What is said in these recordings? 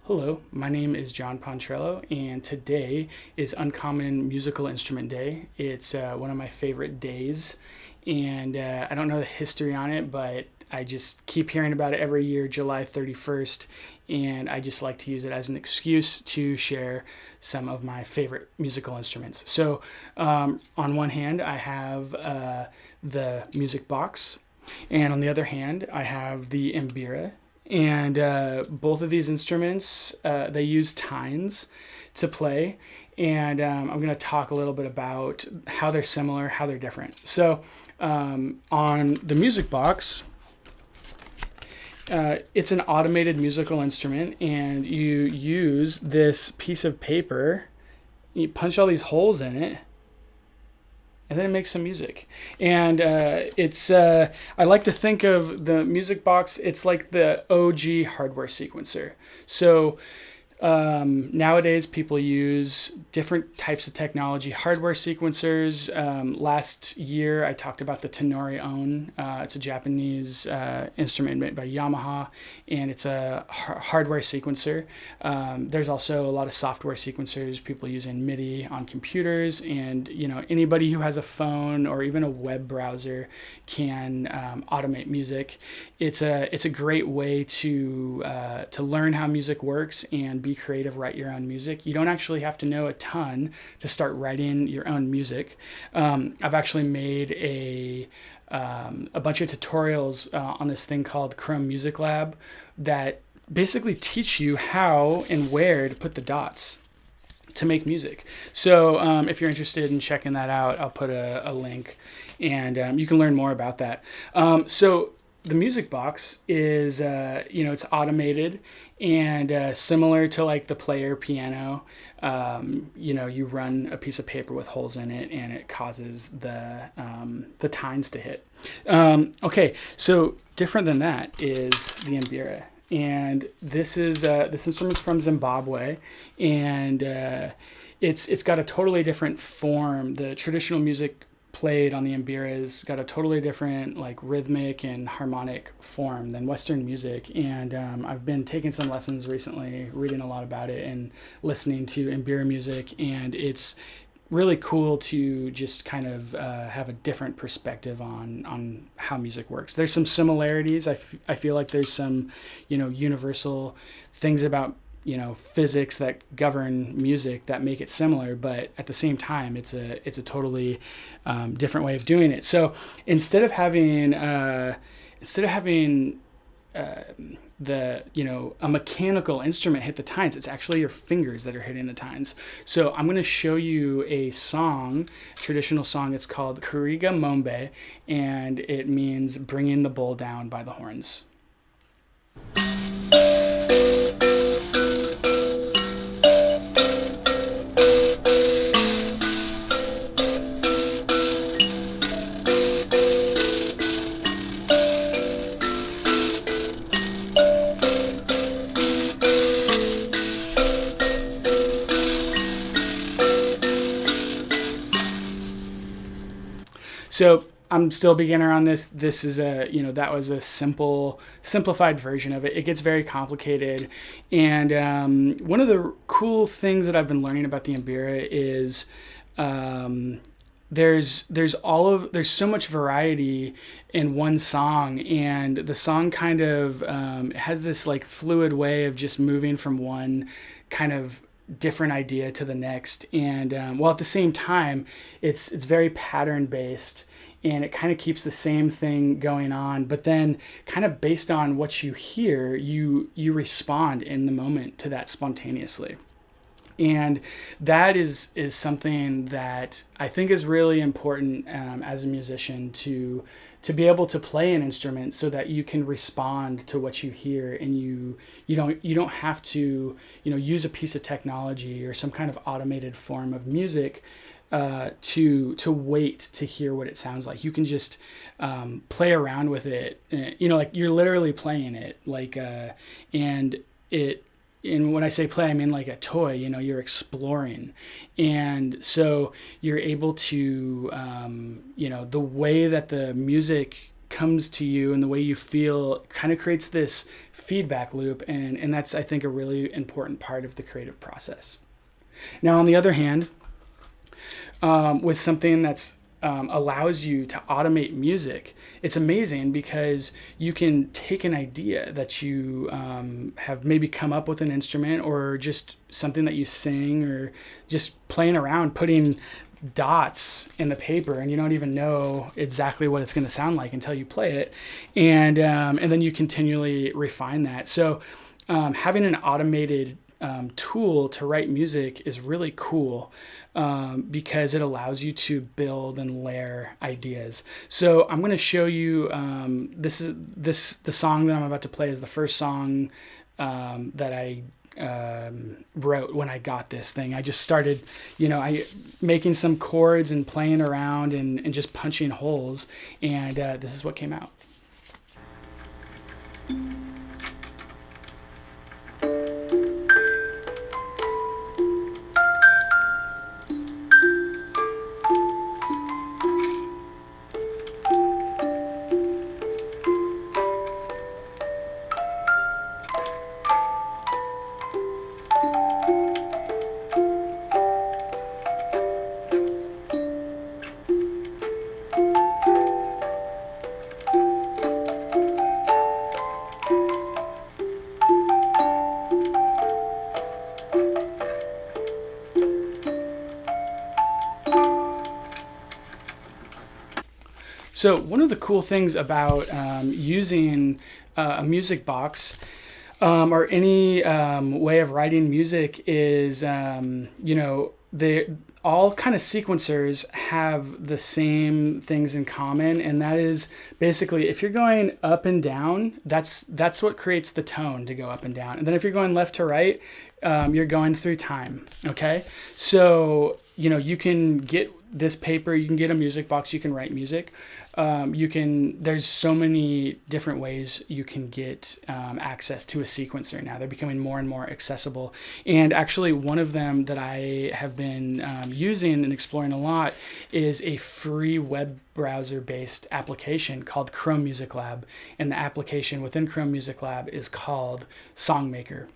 Hello, my name is John Pontrello, and today is Uncommon Musical Instrument Day. It's one of my favorite days, and I don't know the history on it, but I just keep hearing about it every year, July 31st, and I just like to use it as an excuse to share some of my favorite musical instruments. So, on one hand, I have the music box, and on the other hand, I have the Mbira. And both of these instruments, they use tines to play. And I'm going to talk a little bit about how they're similar, how they're different. So on the music box, it's an automated musical instrument, and you use this piece of paper, you punch all these holes in it, and then it makes some music. And I like to think of the music box, it's like the OG hardware sequencer. So nowadays people use different types of technology, hardware sequencers. Last year I talked about the tenori-on. It's a Japanese instrument made by Yamaha, and it's a hardware sequencer. There's also a lot of software sequencers people using MIDI on computers, and anybody who has a phone or even a web browser can automate music. It's a great way to learn how music works and be creative, write your own music. You don't actually have to know a ton to start writing your own music. I've actually made a bunch of tutorials on this thing called Chrome Music Lab that basically teach you how and where to put the dots to make music. So if you're interested in checking that out, I'll put a link, and you can learn more about that. So the music box is, it's automated and similar to like the player piano. You run a piece of paper with holes in it, and it causes the tines to hit. Okay, so different than that is the Mbira. And this instrument's from Zimbabwe, and it's got a totally different form. The traditional music played on the Mbira's got a totally different like rhythmic and harmonic form than Western music. And I've been taking some lessons recently, reading a lot about it and listening to Mbira music, and it's really cool to just kind of have a different perspective on how music works. There's some similarities. I feel like there's some, universal things about, physics that govern music that make it similar, but at the same time, it's a totally different way of doing it. So instead of having a mechanical instrument hit the tines, it's actually your fingers that are hitting the tines. So I'm going to show you a song, traditional song. It's called Kuriga Mombe, and it means bringing the bull down by the horns. So I'm still a beginner on this. This is that was a simplified version of it. It gets very complicated. And one of the cool things that I've been learning about the Mbira is there's so much variety in one song, and the song kind of has this like fluid way of just moving from one kind of different idea to the next. And while at the same time, it's very pattern based, and it kind of keeps the same thing going on, but then kind of based on what you hear, you respond in the moment to that spontaneously. And that is something that I think is really important as a musician to be able to play an instrument so that you can respond to what you hear, and you don't have to use a piece of technology or some kind of automated form of music to wait to hear what it sounds like. You can just play around with it, like you're literally playing it, and when I say play, I mean like a toy. You're exploring, and so you're able to, the way that the music comes to you and the way you feel kind of creates this feedback loop. And that's, I think, a really important part of the creative process. Now, on the other hand, with something that's allows you to automate music, it's amazing because you can take an idea that you have maybe come up with an instrument or just something that you sing or just playing around, putting dots in the paper, and you don't even know exactly what it's going to sound like until you play it, and then you continually refine that. So having an automated tool to write music is really cool because it allows you to build and layer ideas. So I'm going to show you the song that I'm about to play is the first song that I wrote when I got this thing. I just started, making some chords and playing around and just punching holes, and this is what came out. So one of the cool things about using a music box or any way of writing music is, they all kind of sequencers have the same things in common, and that is basically if you're going up and down, that's what creates the tone to go up and down. And then if you're going left to right, you're going through time. Okay, so you can get this paper, you can get a music box, you can write music. There's so many different ways you can get access to a sequencer now. They're becoming more and more accessible. And actually one of them that I have been using and exploring a lot is a free web browser based application called Chrome Music Lab. And the application within Chrome Music Lab is called Songmaker.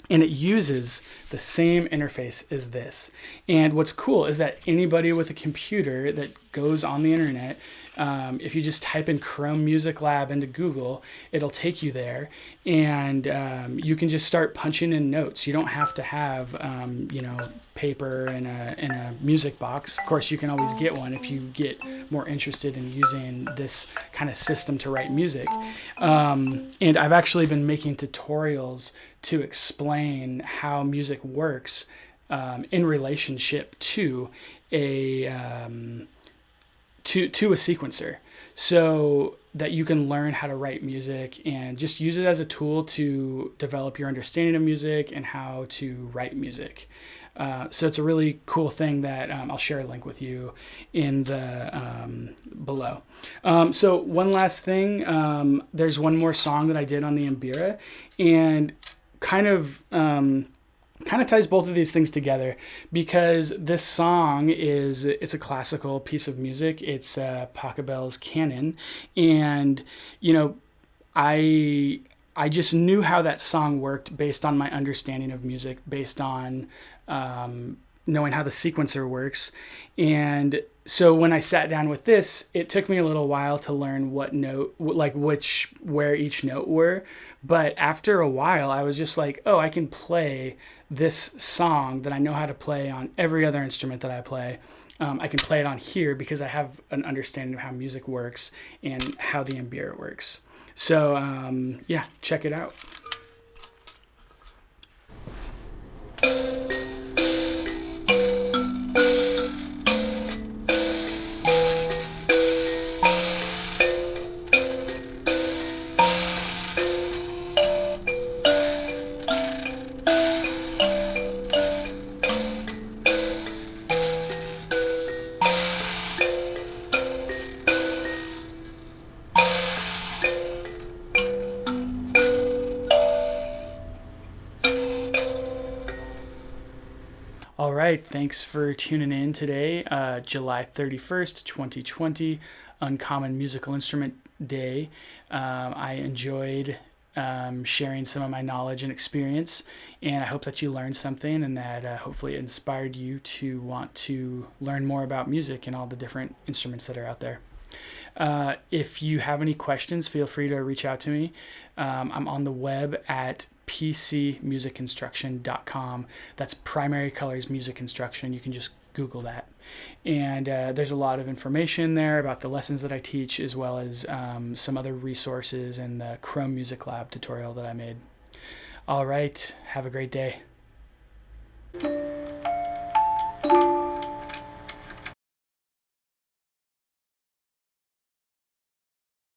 And it uses the same interface as this. And what's cool is that anybody with a computer that goes on the internet, if you just type in Chrome Music Lab into Google, it'll take you there, and you can just start punching in notes. You don't have to have, paper and a music box. Of course, you can always get one if you get more interested in using this kind of system to write music. And I've actually been making tutorials to explain how music works in relationship to a sequencer, so that you can learn how to write music and just use it as a tool to develop your understanding of music and how to write music. So it's a really cool thing that I'll share a link with you in the below. So one last thing, there's one more song that I did on the Mbira, and kind of ties both of these things together, because this song it's a classical piece of music. It's Pachelbel's Canon, and I just knew how that song worked based on my understanding of music, based on knowing how the sequencer works. And so when I sat down with this, it took me a little while to learn what note, where each note were. But after a while, I was just like, oh, I can play this song that I know how to play on every other instrument that I play. I can play it on here because I have an understanding of how music works and how the Mbira works. So check it out. All right, thanks for tuning in today, July 31st, 2020, Uncommon Musical Instrument day. I enjoyed sharing some of my knowledge and experience, and I hope that you learned something, and that hopefully it inspired you to want to learn more about music and all the different instruments that are out there. If you have any questions, feel free to reach out to me. I'm on the web at pcmusicinstruction.com. That's Primary Colors Music Instruction. You can just Google that. And there's a lot of information there about the lessons that I teach, as well as some other resources and the Chrome Music Lab tutorial that I made. All right. Have a great day.